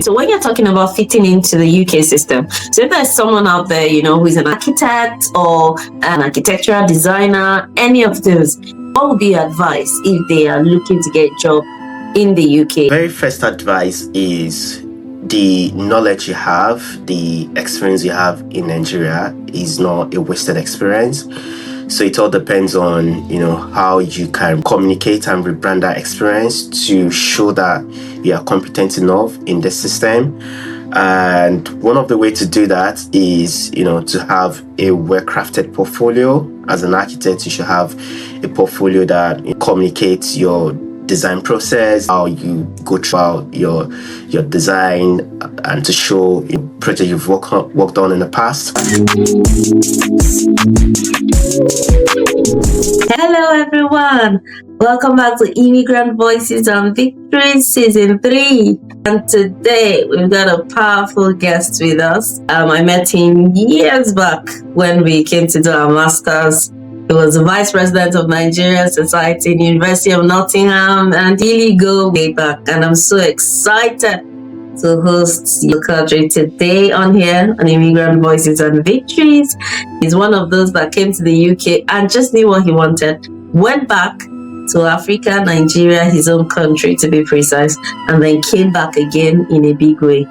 So when you're talking about fitting into the UK system, so if there's someone out there, who's an architect or an architectural designer, any of those, what would be your advice if they are looking to get a job in the UK? Very first advice is the knowledge you have, the experience you have in Nigeria is not a wasted experience. So it all depends on, how you can communicate and rebrand that experience to show that you are competent enough in the system. And one of the ways to do that is, to have a well-crafted portfolio. As an architect, you should have a portfolio that communicates your design process, how you go throughout your design, and to show a project you've worked on in the past. Hello everyone, welcome back to Immigrant Voices and Victories Season 3. And today we've got a powerful guest with us. I met him years back when we came to do our masters. He was the Vice President of Nigerian Society in University of Nottingham, and really go way back. And I'm so excited to host Kadri today on here on Immigrant Voices and Victories. He's one of those that came to the UK and just knew what he wanted, went back to Africa, Nigeria, his own country to be precise, and then came back again in a big way.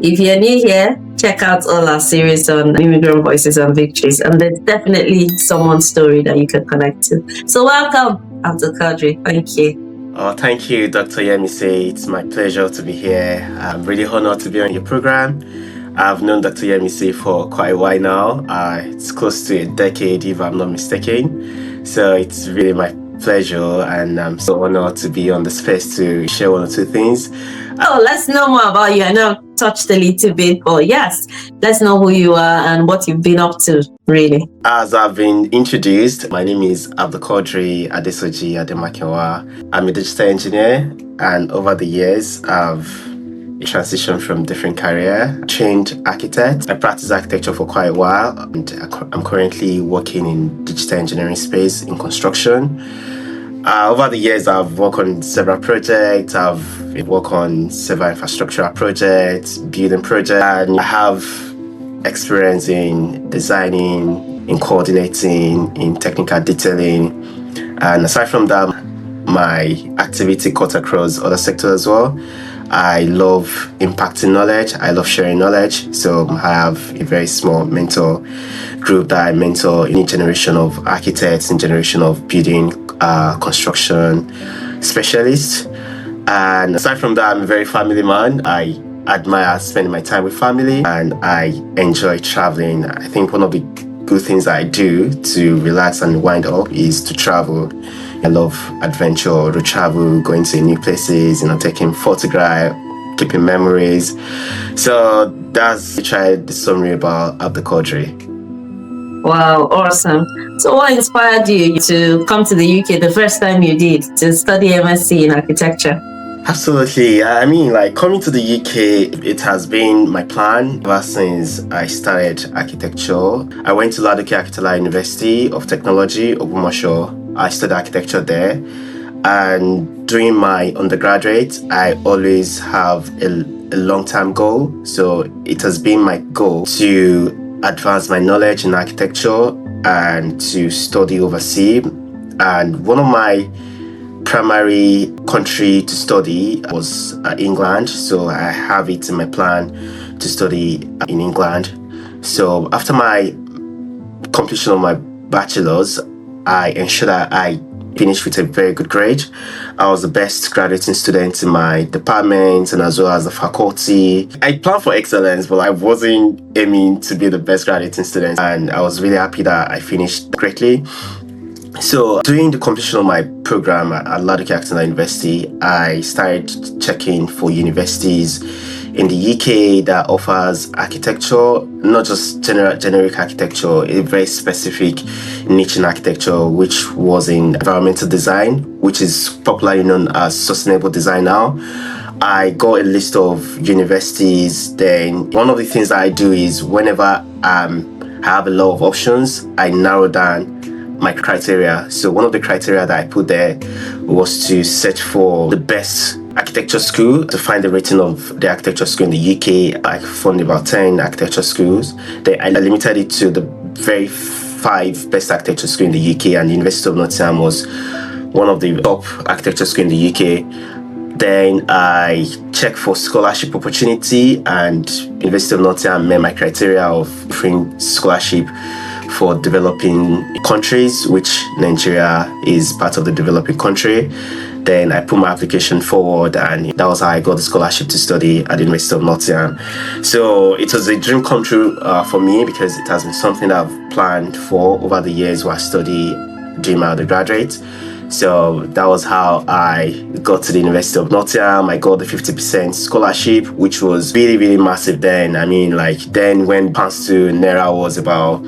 If you're new here, check out all our series on Immigrant Voices and Victories, and there's definitely someone's story that you can connect to. So welcome, Abdul Kadri. Thank you. Oh, thank you, Dr. Yemise. It's my pleasure to be here. I'm really honored to be on your program. I've known Dr. Yemise for quite a while now. It's close to a decade, if I'm not mistaken. So it's really my pleasure, and I'm so honored to be on the space to share one or two things. Oh, let's know more about you. I know I've touched a little bit, but yes, let's know who you are and what you've been up to, really. As I've been introduced, my name is Abdul Adesoji Ademakinwa. I'm a digital engineer, and over the years, I've transitioned from different career, trained architect. I practiced architecture for quite a while, and I'm currently working in digital engineering space in construction. Over the years, I've worked on several projects. I've worked on several infrastructural projects, building projects, and I have experience in designing, in coordinating, in technical detailing. And aside from that, my activity cut across other sectors as well. I love impacting knowledge. I love sharing knowledge. So I have a very small mentor group that I mentor a new generation of architects, a generation of building construction specialists. And aside from that, I'm a very family man. I admire spending my time with family, and I enjoy traveling. I think one of the good things I do to relax and wind up is to travel. I love adventure, road travel, going to new places, taking photographs, keeping memories. So that's the summary about Abdul Kadri. Wow, awesome. So what inspired you to come to the UK the first time you did, to study MSc in architecture? Absolutely. Coming to the UK, it has been my plan ever since I started architecture. I went to Ladoke Akitola University of Technology, Ogbomoso. I studied architecture there. And during my undergraduate, I always have a long-term goal. So it has been my goal to advance my knowledge in architecture and to study overseas. And one of my primary country to study was England, so I have it in my plan to study in England. So after my completion of my bachelor's, I ensured that I finished with a very good grade. I was the best graduating student in my department and as well as the faculty. I planned for excellence, but I wasn't aiming to be the best graduating student, and I was really happy that I finished greatly. So during the completion of my program at Ladoke Akitola University, I started checking for universities in the UK that offers architecture, not just generic architecture, a very specific niche in architecture, which was in environmental design, which is popularly known as sustainable design now. I got a list of universities. Then one of the things that I do is whenever I have a lot of options, I narrow down my criteria. So one of the criteria that I put there was to search for the best architecture school to find the rating of the architecture school in the UK. I found about 10 architecture schools. Then I limited it to the very 5 best architecture school in the UK, and the University of Nottingham was one of the top architecture school in the UK. Then I checked for scholarship opportunity, and University of Nottingham met my criteria of offering scholarship for developing countries, which Nigeria is part of the developing country. Then I put my application forward, and that was how I got the scholarship to study at the University of Nottingham. So it was a dream come true for me, because it has been something that I've planned for over the years while I study during my undergraduate. So that was how I got to the University of Nottingham. I got the 50% scholarship, which was really, really massive then. I mean, like then when pounds to naira was about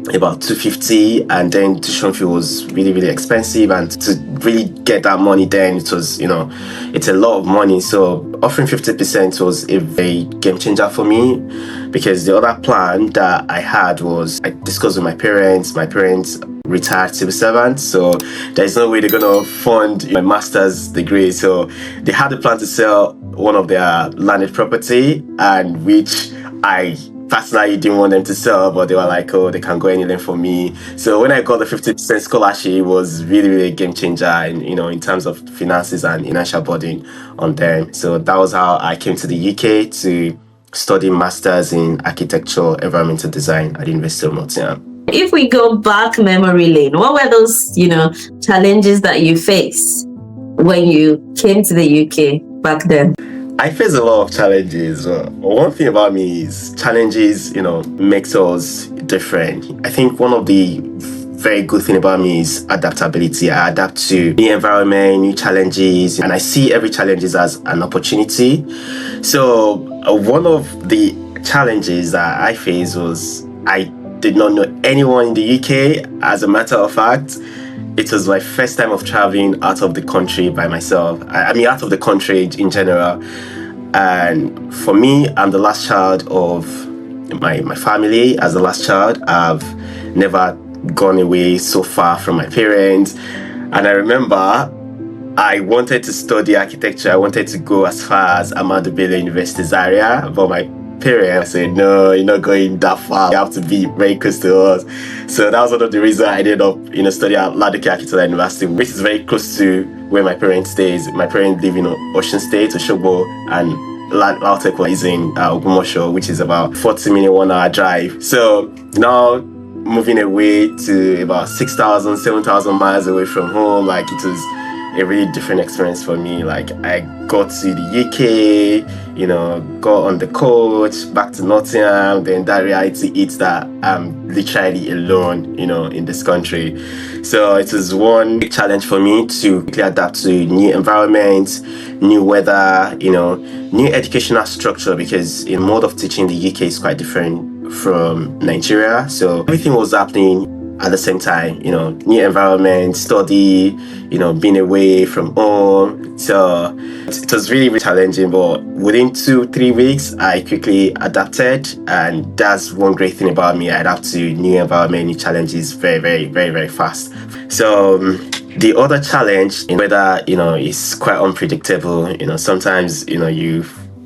250, and then tuition fee was really, really expensive, and to really get that money then, it was, it's a lot of money. So offering 50% was a very game changer for me, because the other plan that I had was, I discussed with my parents retired civil servants, so there's no way they're gonna fund my master's degree. So they had the plan to sell one of their landed property, and which I personally didn't want them to sell, but they were like, oh, they can go anything for me. So when I got the 50% scholarship, it was really, really a game changer, and in terms of finances and financial burden on them. So that was how I came to the UK to study masters in architecture environmental design at the University of Nottingham. If we go back memory lane, what were those challenges that you faced when you came to the UK back then? I face a lot of challenges. One thing about me is challenges, makes us different. I think one of the very good thing about me is adaptability. I adapt to new environment, new challenges, and I see every challenge as an opportunity. So one of the challenges that I faced was I did not know anyone in the UK. As a matter of fact, it was my first time of traveling out of the country by myself. I mean, out of the country in general. And for me, I'm the last child of my family. As the last child, I've never gone away so far from my parents. And I remember I wanted to study architecture. I wanted to go as far as Ahmadu Bello University Zaria, but my parents said, no, you're not going that far. You have to be very close to us. So that was one of the reasons I ended up, studying at Ladoke Akitola University, which is very close to where my parents stays. My parents live in Ocean State, Osogbo, and Ladoke is in Ogumosho, which is about 40-minute, 1-hour drive. So now moving away to about 6,000, 7,000 miles away from home, like it was a really different experience for me. Like I got to the UK, got on the coach back to Nottingham, then that reality hits that I'm literally alone, in this country. So it was one big challenge for me to quickly adapt to new environment, new weather, new educational structure, because the mode of teaching in the UK is quite different from Nigeria. So everything was happening at the same time, new environment, study, being away from home. So it was really, really challenging, but within 2-3 weeks, I quickly adapted. And that's one great thing about me. I adapt to new environment, new challenges very, very, very, very fast. So the other challenge in weather, is quite unpredictable. Sometimes, you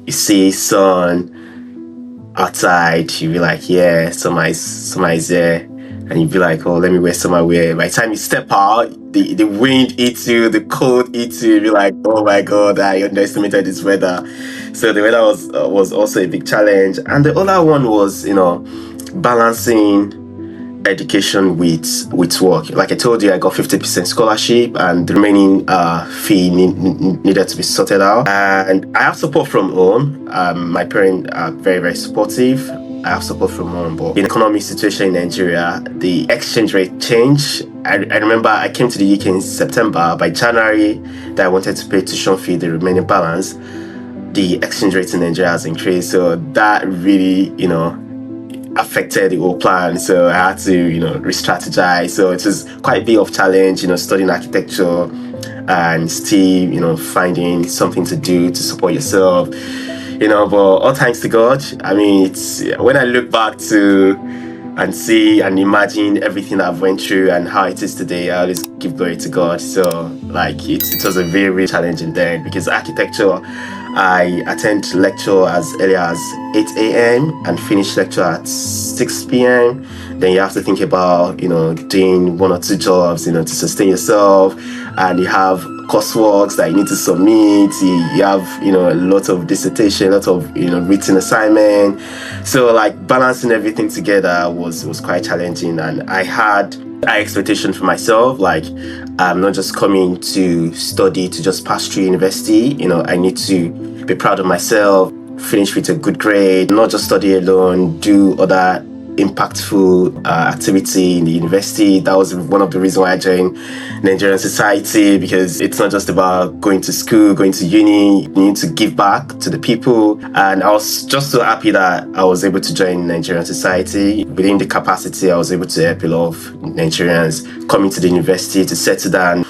see sun outside, you be like, yeah, summer is there. And you'd be like, oh, let me wear summer wear. By the time you step out, the wind hits you, the cold hits you. You'd be like, oh my God, I underestimated this weather. So the weather was also a big challenge. And the other one was, balancing education with work. Like I told you, I got 50% scholarship, and the remaining fee needed to be sorted out. And I have support from home. My parents are very, very supportive. I have support from home, but in the economic situation in Nigeria, the exchange rate changed. I remember I came to the UK in September. By January, that I wanted to pay tuition fee, the remaining balance, the exchange rate in Nigeria has increased. So that really, affected the whole plan. So I had to, re-strategize. So it was quite a bit of challenge, studying architecture and still, finding something to do to support yourself. But all thanks to God. I mean, it's when I look back to and see and imagine everything I've went through and how it is today, I always give glory to God. So like it was a very, very challenging day because architecture, I attend lecture as early as 8 a.m. and finish lecture at 6 p.m. Then you have to think about, doing one or two jobs, to sustain yourself. And you have coursework that you need to submit. You have, a lot of dissertation, a lot of, written assignment. So like balancing everything together was quite challenging. And I had high expectation for myself. Like I'm not just coming to study to just pass through university. I need to be proud of myself, finish with a good grade, not just study alone, do other impactful activity in the university. That was one of the reasons why I joined Nigerian society, because it's not just about going to school, going to uni. You need to give back to the people. And I was just so happy that I was able to join Nigerian society. Within the capacity, I was able to help a lot of Nigerians coming to the university to settle down.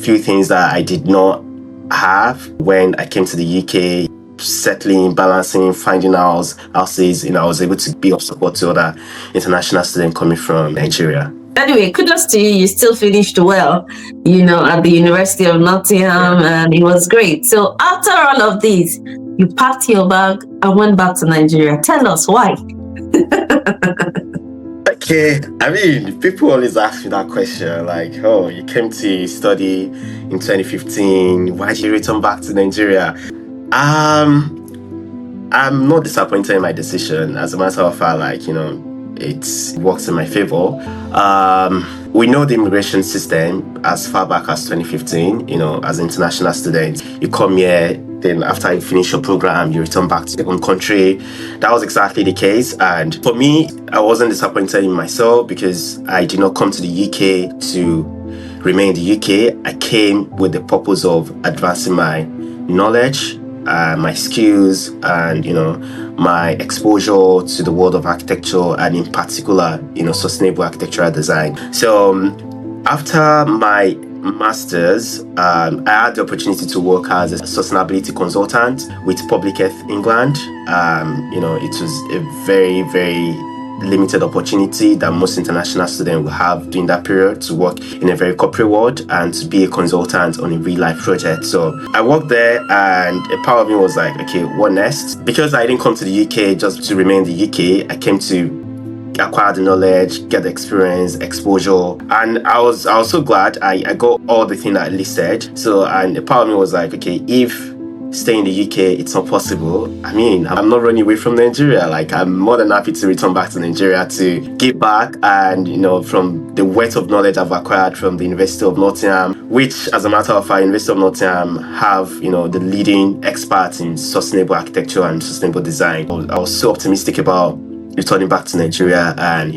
Few things that I did not have when I came to the UK. Settling, balancing, finding houses, I was able to be of support to other international students coming from Nigeria. Anyway, kudos to you. You still finished well, at the University of Nottingham, and it was great. So after all of this, you packed your bag and went back to Nigeria. Tell us why. Okay, people always ask me that question, like, oh, you came to study in 2015, why did you return back to Nigeria? I'm not disappointed in my decision. As a matter of fact, it works in my favor. We know the immigration system as far back as 2015, as an international student. You come here, then after you finish your program, you return back to your own country. That was exactly the case. And for me, I wasn't disappointed in myself because I did not come to the UK to remain in the UK. I came with the purpose of advancing my knowledge, my skills, and my exposure to the world of architecture, and in particular sustainable architectural design. So after my master's, I had the opportunity to work as a sustainability consultant with Public Health England. It was a very, very limited opportunity that most international students will have during that period to work in a very corporate world and to be a consultant on a real life project. So I worked there, and a part of me was like, okay, what next? Because I didn't come to the UK just to remain in the UK, I came to acquire the knowledge, get the experience, exposure, and I was so glad I got all the things I listed. So, and a part of me was like, okay, if stay in the UK, it's not possible. I'm not running away from Nigeria. Like, I'm more than happy to return back to Nigeria to give back, and from the wealth of knowledge I've acquired from the University of Nottingham, which, as a matter of fact, University of Nottingham have the leading experts in sustainable architecture and sustainable design. I was so optimistic about returning back to Nigeria and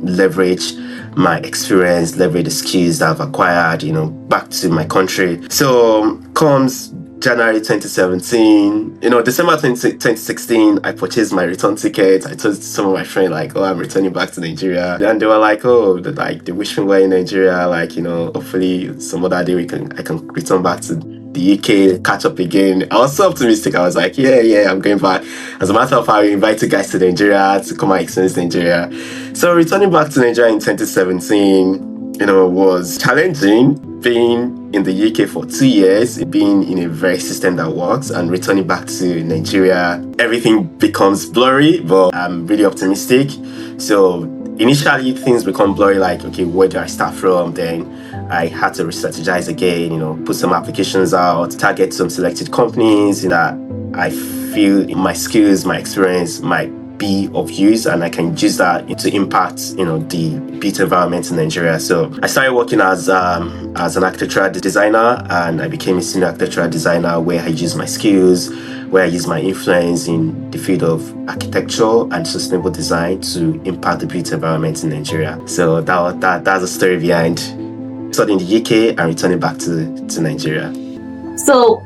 leverage my experience, leverage the skills that I've acquired back to my country. So comes January 2017, December 2016, I purchased my return ticket. I told some of my friends, like, oh, I'm returning back to Nigeria. And they were like, oh, they wish me well in Nigeria. Like, hopefully some other day I can return back to the UK, catch up again. I was so optimistic. I was like, yeah, I'm going back. As a matter of fact, I invited guys to Nigeria to come and experience Nigeria. So returning back to Nigeria in 2017, was challenging. Being in the UK for 2 years, being in a very system that works, and returning back to Nigeria, everything becomes blurry, but I'm really optimistic. So initially things become blurry, like, okay, where do I start from? Then I had to re-strategize again, put some applications out, target some selected companies that I feel my skills, my experience might be of use, and I can use that to impact the built environment in Nigeria. So I started working as an architectural designer, and I became a senior architectural designer, where I use my skills, where I use my influence in the field of architecture and sustainable design to impact the built environment in Nigeria. So that's the story behind studying in the UK and returning back to Nigeria. So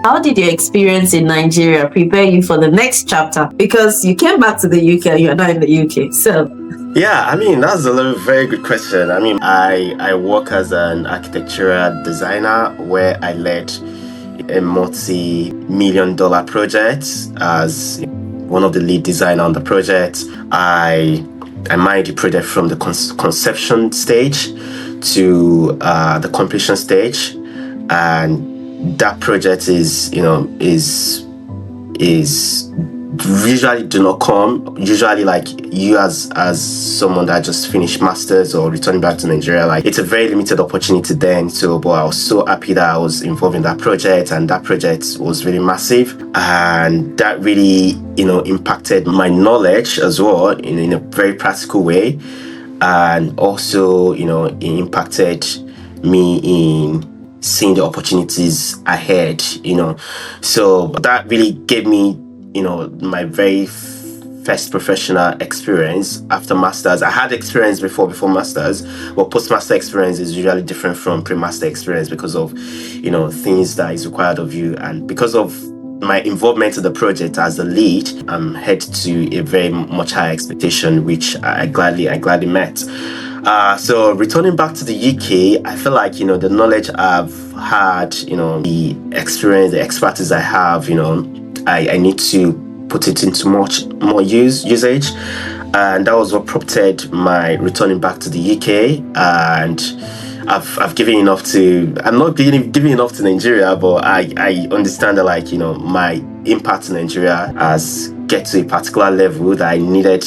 how did your experience in Nigeria prepare you for the next chapter? Because you came back to the UK and you're not in the UK. So yeah, that's a very good question. I work as an architectural designer, where I led a multi-million-dollar project as one of the lead designer on the project. I I manage the project from the conception stage to the completion stage, and that project is usually do not come. Usually, like you as someone that just finished masters or returning back to Nigeria, like it's a very limited opportunity then. So, but I was so happy that I was involved in that project, and that project was really massive, and that really impacted my knowledge as well in a very practical way, and also it impacted me in seeing the opportunities ahead. So that really gave me my very first professional experience after masters. I had experience before masters, but post-master experience is usually different from pre-master experience because of things that is required of you, and because of my involvement in the project as the lead, I'm head to a very much higher expectation, which I gladly met. So returning back to the UK, I feel like the knowledge I've had, the experience, the expertise I have, I need to put it into much more usage, and that was what prompted my returning back to the UK. And I've given enough to. I'm not giving enough to Nigeria, but I understand that my impact in Nigeria has get to a particular level that I needed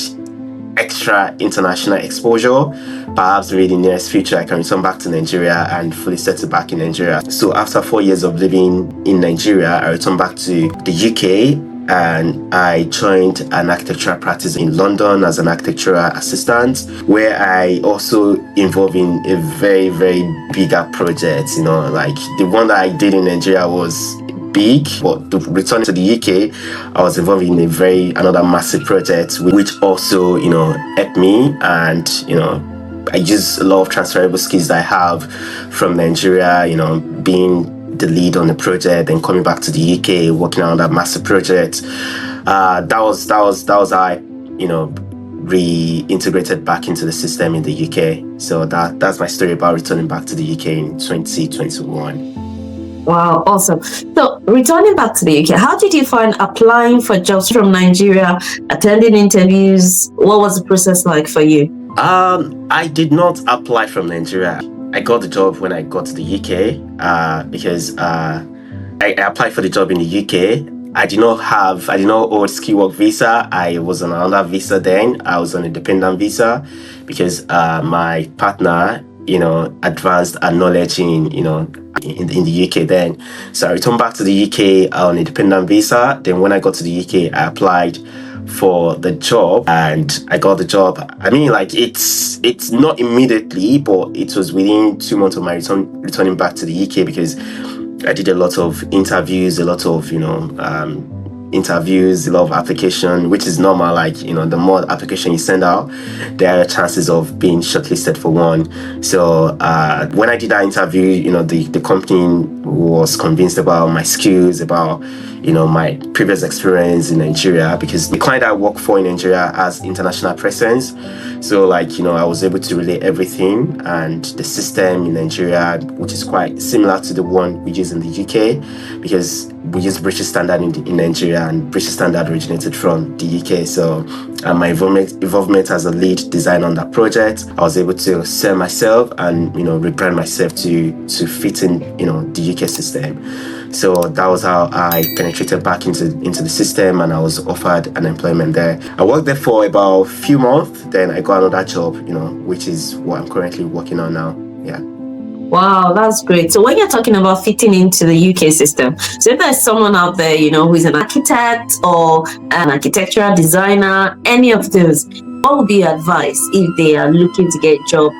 extra international exposure. Perhaps really in the nearest future I can return back to Nigeria and fully settle back in Nigeria. So after 4 years of living in Nigeria, I returned back to the UK, and I joined an architectural practice in London as an architectural assistant, where I also involved in a very, very bigger project. Like the one that I did in Nigeria was big, but to return to the UK, I was involved in another massive project, which also helped me, and I use a lot of transferable skills that I have from Nigeria, being the lead on the project, and coming back to the UK, working on that massive project. That was how I reintegrated back into the system in the UK. So that's my story about returning back to the UK in 2021. Wow, awesome. So returning back to the UK, how did you find applying for jobs from Nigeria, attending interviews? What was the process like for you? I did not apply from Nigeria. I got the job when I got to the UK because I applied for the job in the UK. I did not hold skill work visa. I was on another visa then. I was on a dependent visa because my partner advanced our knowledge in the UK then. So I returned back to the UK on a dependent visa. Then when I got to the UK, I applied for the job and I got the job. I mean, like it's not immediately, but it was within 2 months of my returning back to the UK, because I did a lot of interviews, a lot of application, which is normal. Like the more application you send out, there are chances of being shortlisted for one. So when I did that interview, the company was convinced about my skills, about my previous experience in Nigeria, because the client I work for in Nigeria has international presence. So I was able to relate everything, and the system in Nigeria, which is quite similar to the one we use in the UK, because we use British standard in Nigeria, and British standard originated from the UK. So my involvement as a lead designer on that project, I was able to sell myself and rebrand myself to fit in the UK system. So that was how I penetrated back into the system, and I was offered an employment there. I worked there for about a few months, then I got another job, which is what I'm currently working on now. Yeah. Wow, that's great. So when you're talking about fitting into the UK system, so if there's someone out there, who is an architect or an architectural designer, any of those, what would be your advice if they are looking to get a job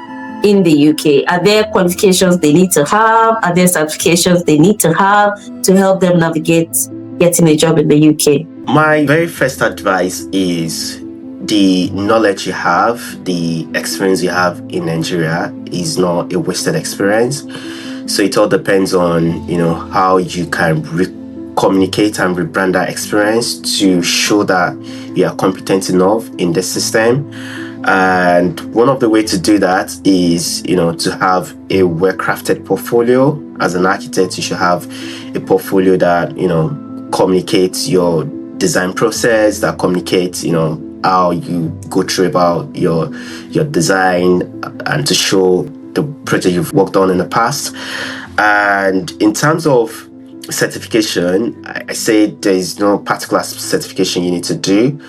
in the UK? Are there qualifications they need to have? Are there certifications they need to have to help them navigate getting a job in the UK? My very first advice is the knowledge you have, the experience you have in Nigeria is not a wasted experience. So it all depends on, how you can communicate and rebrand that experience to show that you are competent enough in the system. And one of the ways to do that is, to have a well-crafted portfolio. As an architect, you should have a portfolio that, communicates your design process, that communicates, how you go through about your design and to show the project you've worked on in the past. And in terms of certification, I say there is no particular certification you need to do.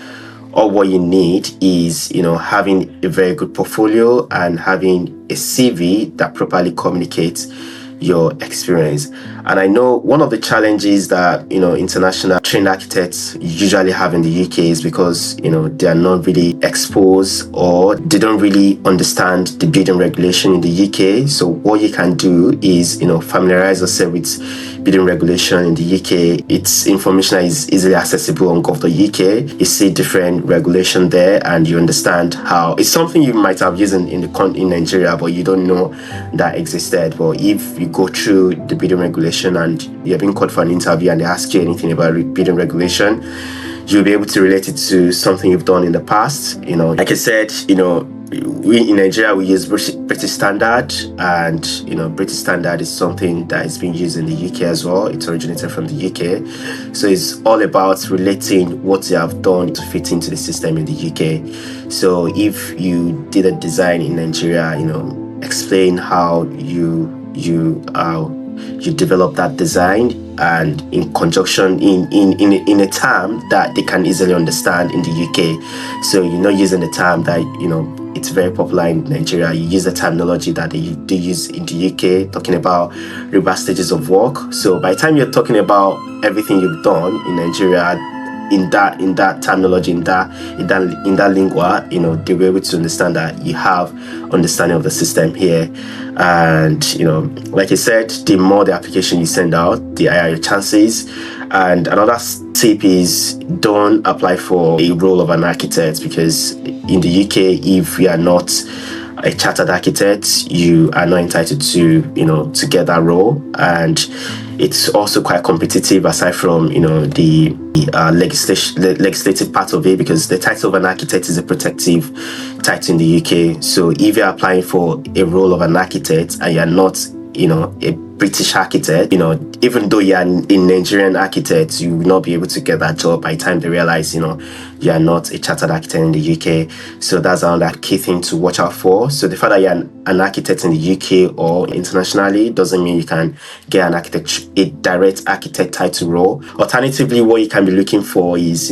All what you need is, having a very good portfolio and having a CV that properly communicates your experience. And I know one of the challenges that international trained architects usually have in the UK is because they are not really exposed, or they don't really understand the building regulation in the UK. So what you can do is familiarize yourself with building regulation in the UK. Its information is easily accessible on gov.uk. You see different regulation there, and you understand how it's something you might have used in Nigeria, but you don't know that existed. But if you go through the building regulation and you're being called for an interview and they ask you anything about building regulation, you'll be able to relate it to something you've done in the past. Like I said, we in Nigeria, we use British standard, and British standard is something that is being used in the UK as well. It originated from the UK, so it's all about relating what you have done to fit into the system in the UK. So if you did a design in Nigeria, explain how you develop that design, and in conjunction in a term that they can easily understand in the UK. So you're not using the term that it's very popular in Nigeria. You use the terminology that they do use in the UK, talking about reverse stages of work. So by the time you're talking about everything you've done in Nigeria, in that terminology, in that lingua, they'll be able to understand that you have understanding of the system here. And like I said, the more the application you send out, the higher your chances. And another tip is, don't apply for a role of an architect, because in the UK, if you are not a chartered architect, you are not entitled to get that role. And it's also quite competitive, aside from the legislative part of it, because the title of an architect is a protective title in the UK. So if you're applying for a role of an architect and you're not a British architect, even though you're a Nigerian architect, you will not be able to get that job by the time they realize, you are not a chartered architect in the UK. So that's another key thing to watch out for. So the fact that you're an architect in the UK or internationally doesn't mean you can get a direct architect title role. Alternatively, what you can be looking for is,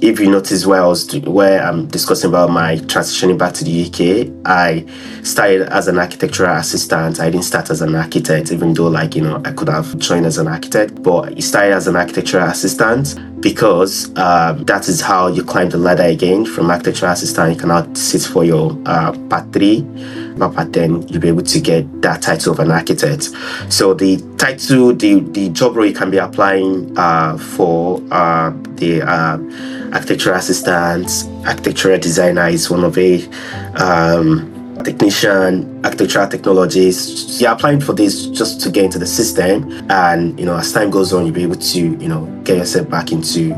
if you notice where I'm discussing about my transitioning back to the UK, I started as an architectural assistant. I didn't start as an architect, even though I could have joined as an architect, but I started as an architectural assistant because that is how you climb the ladder again. From architectural assistant, you can now sit for your part 3. But then you'll be able to get that title of an architect. So the title, the job role you can be applying for the architectural assistant, architectural designer is one of a technician, architectural technologist. You're applying for this just to get into the system, and as time goes on, you'll be able to get yourself back into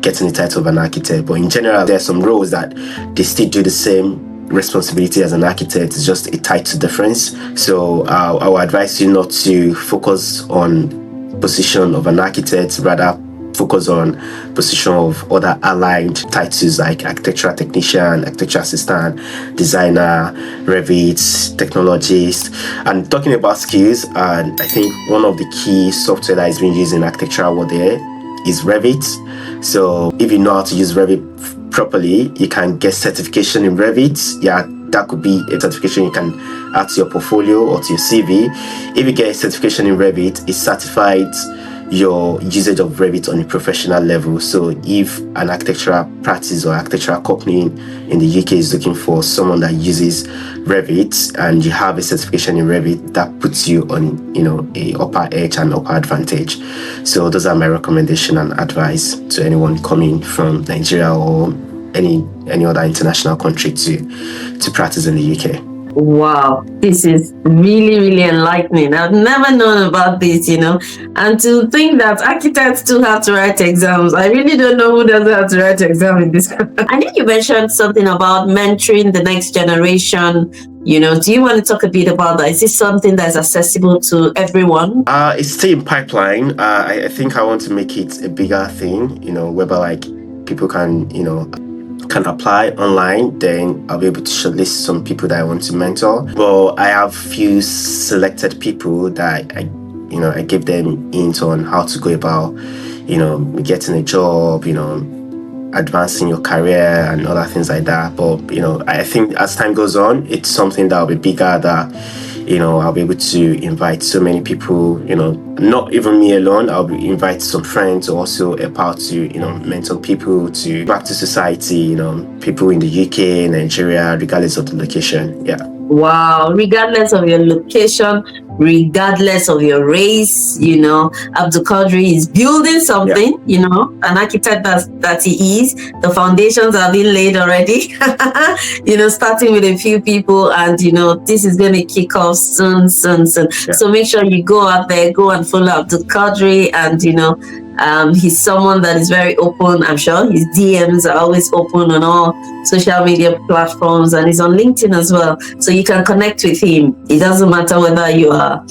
getting the title of an architect. But in general, there are some roles that they still do the same responsibility as an architect. It's just a title difference. So I would advise you not to focus on position of an architect, rather focus on position of other aligned titles like architectural technician, architectural assistant, designer, Revit, technologist. And talking about skills, and I think one of the key software that is being used in architectural world there is Revit. So if you know how to use Revit properly, you can get certification in Revit. Yeah, that could be a certification you can add to your portfolio or to your CV. If you get a certification in Revit, it certifies your usage of Revit on a professional level. So if an architectural practice or architectural company in the UK is looking for someone that uses Revit and you have a certification in Revit, that puts you on a upper edge and upper advantage. So those are my recommendation and advice to anyone coming from Nigeria or any other international country to practice in the UK. Wow, this is really, really enlightening. I've never known about this, and to think that architects too have to write exams. I really don't know who doesn't have to write exam in this. I think you mentioned something about mentoring the next generation. Do you want to talk a bit about that? Is this something that's accessible to everyone? It's still in pipeline. I think I want to make it a bigger thing, whereby people can, can apply online, then I'll be able to shortlist some people that I want to mentor. But I have few selected people that I give them hints on how to go about, getting a job, advancing your career and other things like that. But I think as time goes on, it's something that will be bigger, that I'll be able to invite so many people, not even me alone. I'll be invite some friends to also help out to mentor people to back to society, people in the UK, Nigeria, regardless of the location. Yeah. Wow, regardless of your location, regardless of your race, Abdul is building something, an architect that he is. The foundations have been laid already, starting with a few people, and this is going to kick off soon. Yeah. So make sure you go out there, go and follow Abdul and he's someone that is very open. I'm sure his DMs are always open on all social media platforms, and he's on LinkedIn as well. So you can connect with him. It doesn't matter whether you are,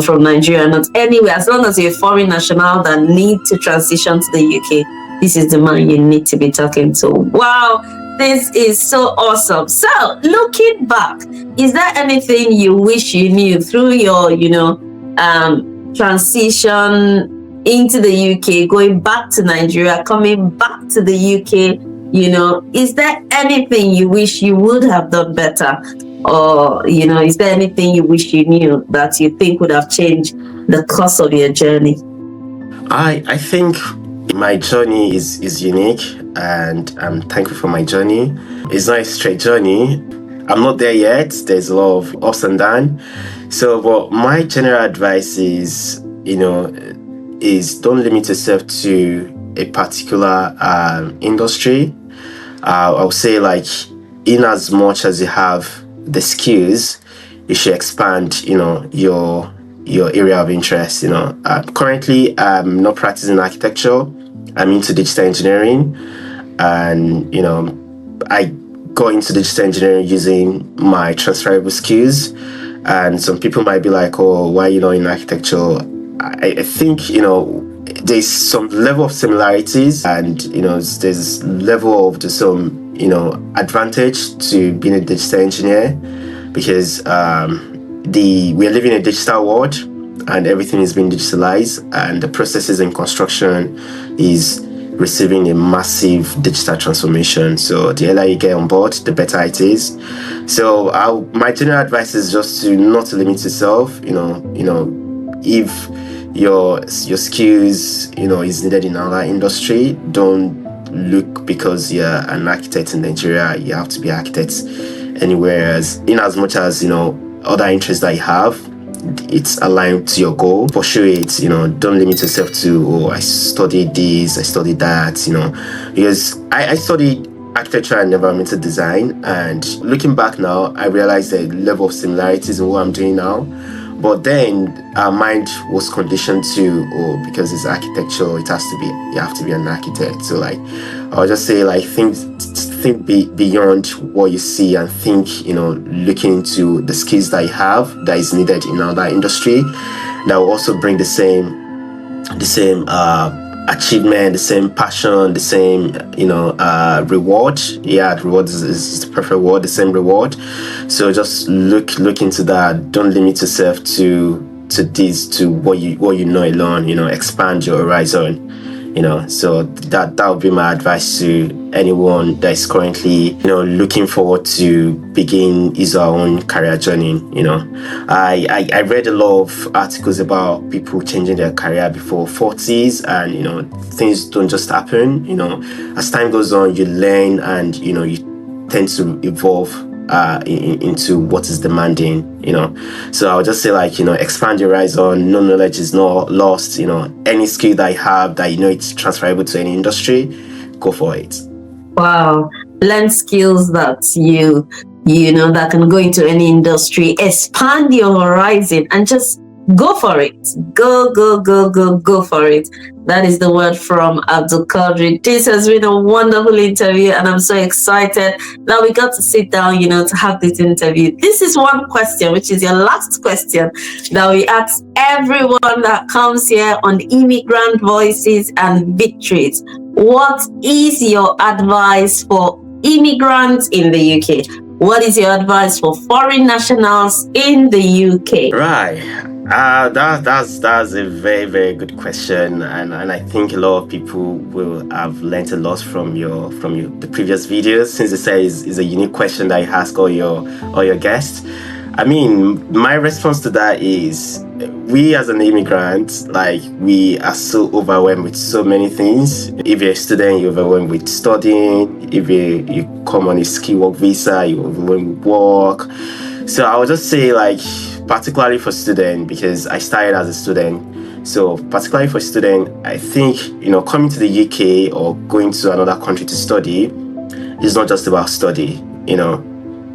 from Nigeria or not. Anyway, as long as you're a foreign national that need to transition to the UK, this is the man you need to be talking to. Wow, this is so awesome. So looking back, is there anything you wish you knew through your, transition into the UK, going back to Nigeria, coming back to the UK, is there anything you wish you would have done better? Or, is there anything you wish you knew that you think would have changed the course of your journey? I think my journey is unique, and I'm thankful for my journey. It's not a straight journey. I'm not there yet. There's a lot of ups and downs. So, but my general advice is, don't limit yourself to a particular industry. I'll say, like, in as much as you have the skills, you should expand, your area of interest. Currently, I'm not practicing architecture. I'm into digital engineering, and I got into digital engineering using my transferable skills. And some people might be like, "Oh, why are you not in architecture?" I think there's some level of similarities, and there's level of some advantage to being a digital engineer, because we're living in a digital world, and everything is being digitalized, and the processes in construction is receiving a massive digital transformation. So the earlier you get on board, the better it is. So my general advice is just to not limit yourself. If your skills is needed in another industry, don't look because you're an architect in Nigeria, you have to be architects anywhere. In as much as other interests that you have, it's aligned to your goal, pursue it. Don't limit yourself to, I studied this, I studied that, because I studied architecture and environmental design, and looking back now, I realized the level of similarities in what I'm doing now. But then our mind was conditioned to, because it's architecture, you have to be an architect. So I'll just say, think beyond what you see, and think, looking into the skills that you have that is needed in another industry that will also bring the same achievement, the same passion, the same reward. Yeah, reward is the perfect word, the same reward. So just look into that. Don't limit yourself to what you know alone. Expand your horizon. So that would be my advice to anyone that is currently looking forward to begin his or her own career journey. I read a lot of articles about people changing their career before 40s, and things don't just happen. As time goes on, you learn, and you tend to evolve into what is demanding. So I'll just say, expand your horizon. No knowledge is not lost. Any skill that you have that it's transferable to any industry, go for it. Wow, learn skills that you that can go into any industry. Expand your horizon and just go for it. Go for it. That is the word from Abdul. This has been a wonderful interview, and I'm so excited that we got to sit down, to have this interview. This is one question, which is your last question, that we ask everyone that comes here on Immigrant Voices and Victories. What is your advice for immigrants in the UK? What is your advice for foreign nationals in the UK? Right. That's a very, very good question, and I think a lot of people will have learned a lot from the previous videos, since it says is a unique question that you ask all your guests. I mean, my response to that is, we as an immigrant, like, we are so overwhelmed with so many things. If you're a student, you're overwhelmed with studying. If you come on a skill work visa, you're overwhelmed with work. So I would just say, like, particularly for student, because I started as a student. So particularly for student, I think, coming to the UK or going to another country to study is not just about study.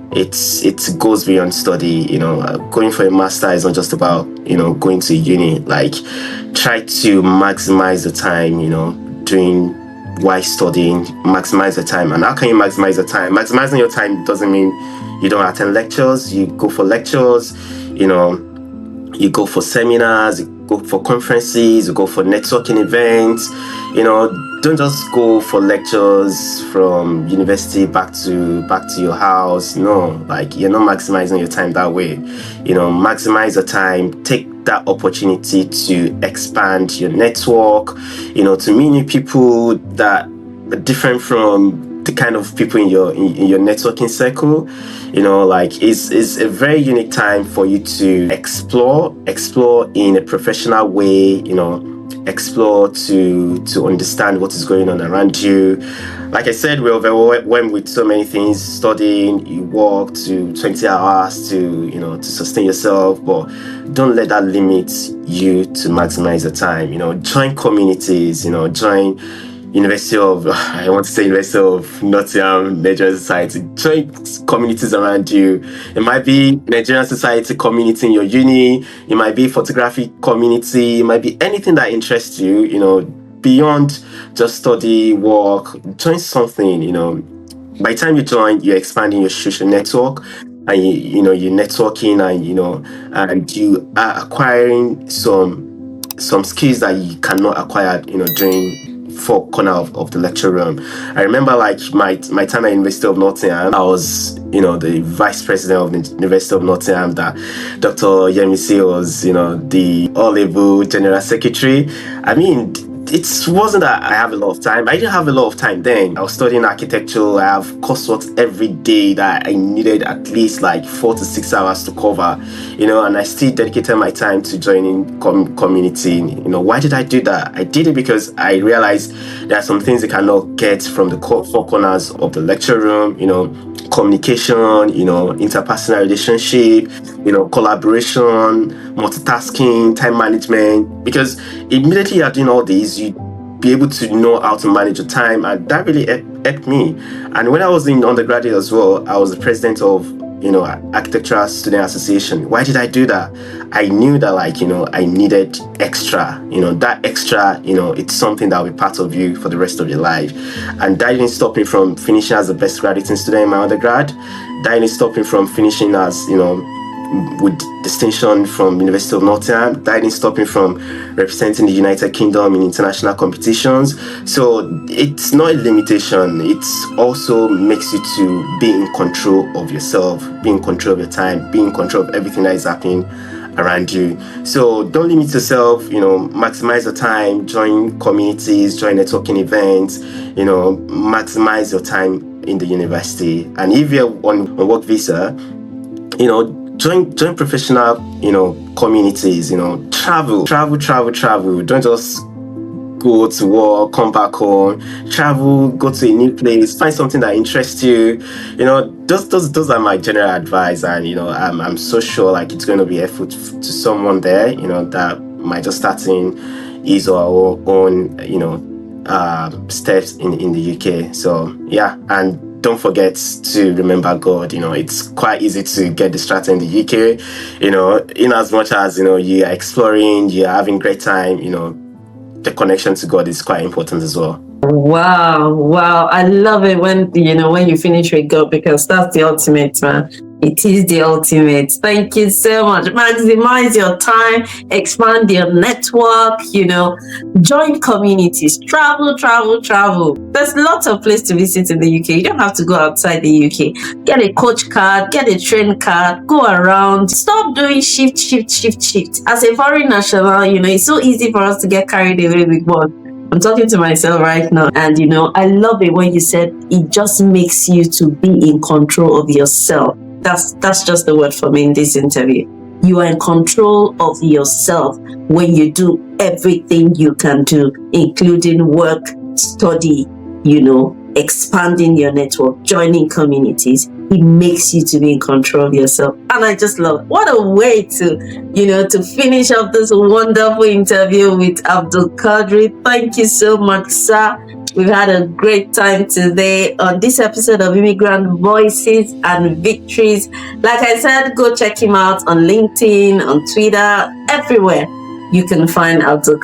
It goes beyond study. Going for a master is not just about going to uni. Like, try to maximize the time doing while studying. Maximize the time. And how can you maximize the time? Maximizing your time doesn't mean you don't attend lectures. You go for lectures. You go for seminars, you go for conferences, you go for networking events. Don't just go for lectures from university back to your house. No, like, you're not maximizing your time that way. Maximize the time. Take that opportunity to expand your network. To meet new people that are different from the kind of people in your networking circle. Like, it's a very unique time for you to explore in a professional way. Explore to understand what is going on around you. Like I said, we're overwhelmed with so many things. Studying, you work to 20 hours to sustain yourself, but don't let that limit you to maximize your time. Join communities. Join University of Nottingham, Nigerian society. Join communities around you. It might be Nigerian society community in your uni. It might be photography community. It might be anything that interests you. Beyond just study, work. Join something. By the time you join, you're expanding your social network, and you're networking, and you are acquiring some skills that you cannot acquire during four corner of the lecture room. I remember, like, my time at University of Nottingham, I was the vice president of the University of Nottingham, that Dr. Yemisi was the all-level general secretary. I mean, it wasn't that I have a lot of time. I didn't have a lot of time then. I was studying architecture. I have coursework every day that I needed at least like 4 to 6 hours to cover, and I still dedicated my time to joining community. Why did I do that? I did it because I realized there are some things you cannot get from the four corners of the lecture room. Communication, interpersonal relationship, collaboration, multitasking, time management. Because immediately you're doing all these, you be able to know how to manage your time, and that really helped me. And when I was in undergraduate as well, I was the president of Architectural Student Association. Why did I do that? I knew that, like, I needed extra. That extra, it's something that will be part of you for the rest of your life. And that didn't stop me from finishing as the best graduating student in my undergrad. That didn't stop me from finishing as with distinction from University of Nottingham. That didn't stop me from representing the United Kingdom in international competitions. So it's not a limitation. It also makes you to be in control of yourself, be in control of your time, be in control of everything that is happening around you. So don't limit yourself, maximize your time, join communities, join networking events, maximize your time in the university. And if you're on a work visa, join professional, communities, travel. Don't just go to work, come back home, travel, go to a new place, find something that interests you. Those are my general advice. And, I'm so sure, like, it's going to be helpful to someone there, that might just starting his or her own, steps in the UK. So, yeah. And don't forget to remember God. It's quite easy to get distracted in the UK, in as much as, you are exploring, you're having great time, the connection to God is quite important as well. Wow. I love it when you finish with God, because that's the ultimate, man. It is the ultimate. Thank you so much. Maximize your time, expand your network, join communities, travel. There's lots of places to visit in the UK. You don't have to go outside the UK. Get a coach card, get a train card, go around. Stop doing shift. As a foreign national, it's so easy for us to get carried away with what. I'm talking to myself right now, and I love it when you said it just makes you to be in control of yourself. That's just the word for me in this interview. You are in control of yourself when you do everything you can do, including work, study, expanding your network, joining communities. It makes you to be in control of yourself. And I just love it. What a way to finish up this wonderful interview with Abdul. Thank you so much, sir. We've had a great time today on this episode of Immigrant Voices and Victories. Like I said, go check him out on LinkedIn, on Twitter, everywhere you can find Abdul.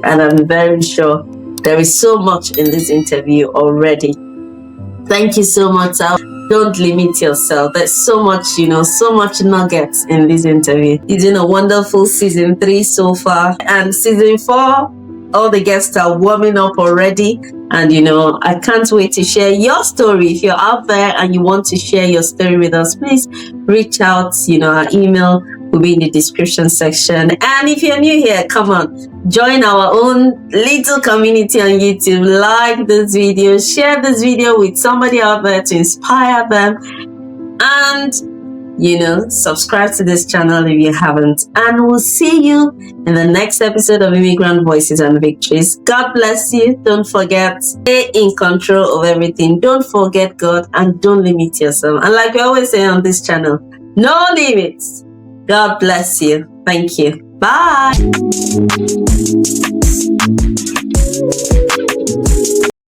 And I'm very sure there is so much in this interview already. Thank you so much, sir. Don't limit yourself. There's so much, so much nuggets in this interview. It's been a wonderful season 3 so far. And season 4, all the guests are warming up already. And, I can't wait to share your story. If you're out there and you want to share your story with us, please reach out. Our email will be in the description section. And if you're new here, come on, join our own little community on YouTube. Like this video, share this video with somebody out there to inspire them. And, subscribe to this channel if you haven't. And we'll see you in the next episode of Immigrant Voices and Victories. God bless you. Don't forget, stay in control of everything. Don't forget God and don't limit yourself. And like we always say on this channel, no limits. God bless you. Thank you. Bye.